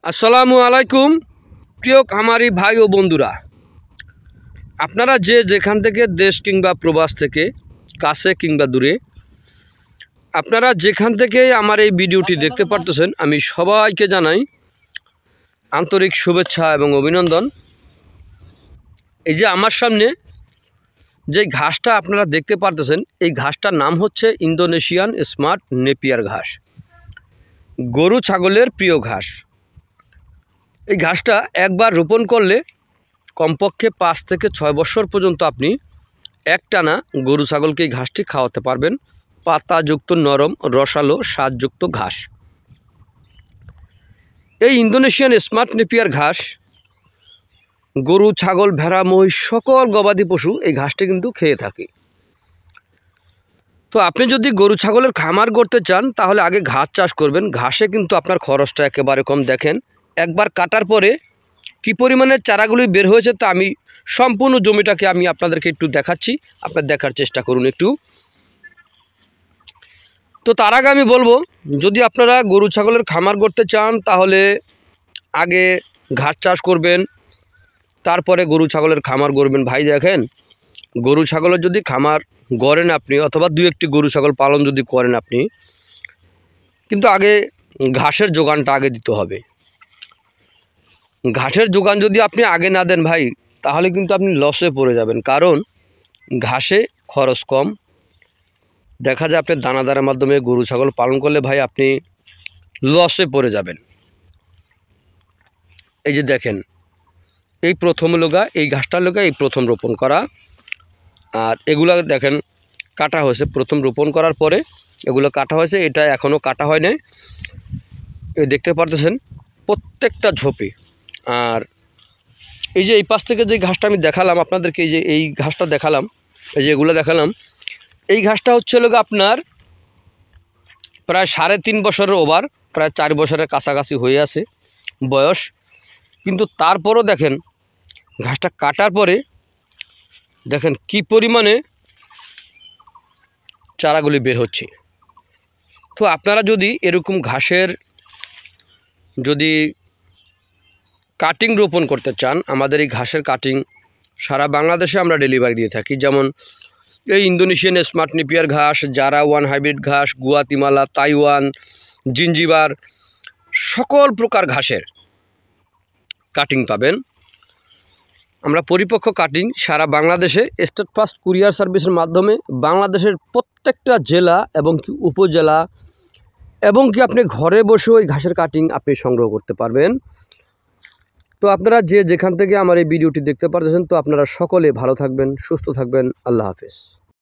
আসসালামু আলাইকুম প্রিয় খামারি ভাই ও বন্ধুরা, আপনারা যে যেখান থেকে দেশ কিংবা প্রবাস থেকে কাছে কিংবা দূরে আপনারা যেখান থেকে আমার এই ভিডিওটি দেখতে পারতেছেন, আমি সবাইকে জানাই আন্তরিক শুভেচ্ছা এবং অভিনন্দন। এই যে আমার সামনে যে ঘাসটা আপনারা দেখতে পারতেছেন, এই ঘাসটার নাম হচ্ছে ইন্দোনেশিয়ান স্মার্ট নেপিয়ার ঘাস, গরু ছাগলের প্রিয় ঘাস। এই ঘাসটা একবার রোপণ করলে কমপক্ষে 5 থেকে 6 বছর পর্যন্ত আপনি একটানা গরু ছাগলকে এই ঘাসটি খাওয়াতে পারবেন। পাতাযুক্ত নরম রসালো স্বাদযুক্ত ঘাস। এই ইন্দোনেশিয়ান স্মার্ট নেপিয়ার ঘাস গরু ছাগল ভেড়া মহিষ সকল গবাদি পশু এই ঘাসটি কিন্তু খেয়ে থাকে। তো আপনি যদি গরু ছাগলের খামার করতে চান তাহলে আগে ঘাস চাষ করবেন। ঘাসে কিন্তু আপনার খরচটা একেবারে কম। দেখেন একবার কাটার পরে কী পরিমাণের চারাগুলি বের হয়েছে, তা আমি সম্পূর্ণ জমিটাকে আমি আপনাদেরকে একটু দেখাচ্ছি, আপনারা দেখার চেষ্টা করুন একটু। তো তার আগে আমি বলবো, যদি আপনারা গরু ছাগলের খামার করতে চান তাহলে আগে ঘাস চাষ করবেন, তারপরে গরু ছাগলের খামার করবেন। ভাই দেখেন, গরু ছাগলের যদি খামার গড়েন আপনি, অথবা 2-1টি গরু ছাগল পালন যদি করেন আপনি, কিন্তু আগে ঘাসের যোগানটা আগে দিতে হবে। ঘাসের যোগান যদি আপনি আগে না দেন ভাই, তাহলে কিন্তু আপনি লসে পড়ে যাবেন। কারণ ঘাসে খরচ কম। দেখা যায় আপনি দানাদারের মাধ্যমে গরু ছাগল পালন করলে ভাই আপনি লসে পড়ে যাবেন। এই যে দেখেন, এই প্রথম লগা এই ঘাসটার লগা এই প্রথম রোপণ করা, আর এগুলো দেখেন কাটা হয়েছে প্রথম রোপণ করার পরে, এগুলো কাটা হয়েছে, এটা এখনও কাটা হয় নাই। এই দেখতে পারতেছেন প্রত্যেকটা ঝোপে। আর এই যে এই পাশ থেকে যে ঘাসটা আমি দেখালাম আপনাদেরকে, এই যে এই ঘাসটা দেখালাম, এই যে এগুলো দেখালাম, এই ঘাসটা হচ্ছে লোক আপনার প্রায় 3.5 বছরের ওভার, প্রায় 4 বছরের কাছাকাছি হয়ে আছে বয়স। কিন্তু তারপরও দেখেন ঘাসটা কাটার পরে দেখেন কি পরিমাণে চারাগুলি বের হচ্ছে। তো আপনারা যদি এরকম ঘাসের যদি কাটিং রোপণ করতে চান, আমাদের এই ঘাসের কাটিং সারা বাংলাদেশে আমরা ডেলিভারি দিয়ে থাকি। যেমন এই ইন্দোনেশিয়ান স্মার্ট নেপিয়ার ঘাস, জারা 1 হাইব্রিড ঘাস, গুয়াতিমালা, তাইওয়ান, জিঞ্জিবার, সকল প্রকার ঘাসের কাটিং পাবেন। আমরা পরিপক্ক কাটিং সারা বাংলাদেশে স্টেট ফার্স্ট কুরিয়ার সার্ভিসের মাধ্যমে বাংলাদেশের প্রত্যেকটা জেলা এবং কি উপজেলা এবং কি আপনি ঘরে বসে ওই ঘাসের কাটিং আপনি সংগ্রহ করতে পারবেন। তো আপনারা যে যেখান থেকে আমার এই ভিডিওটি দেখতে পারতেছেন, তো আপনারা সকলে ভালো থাকবেন, সুস্থ থাকবেন। আল্লাহ হাফেজ।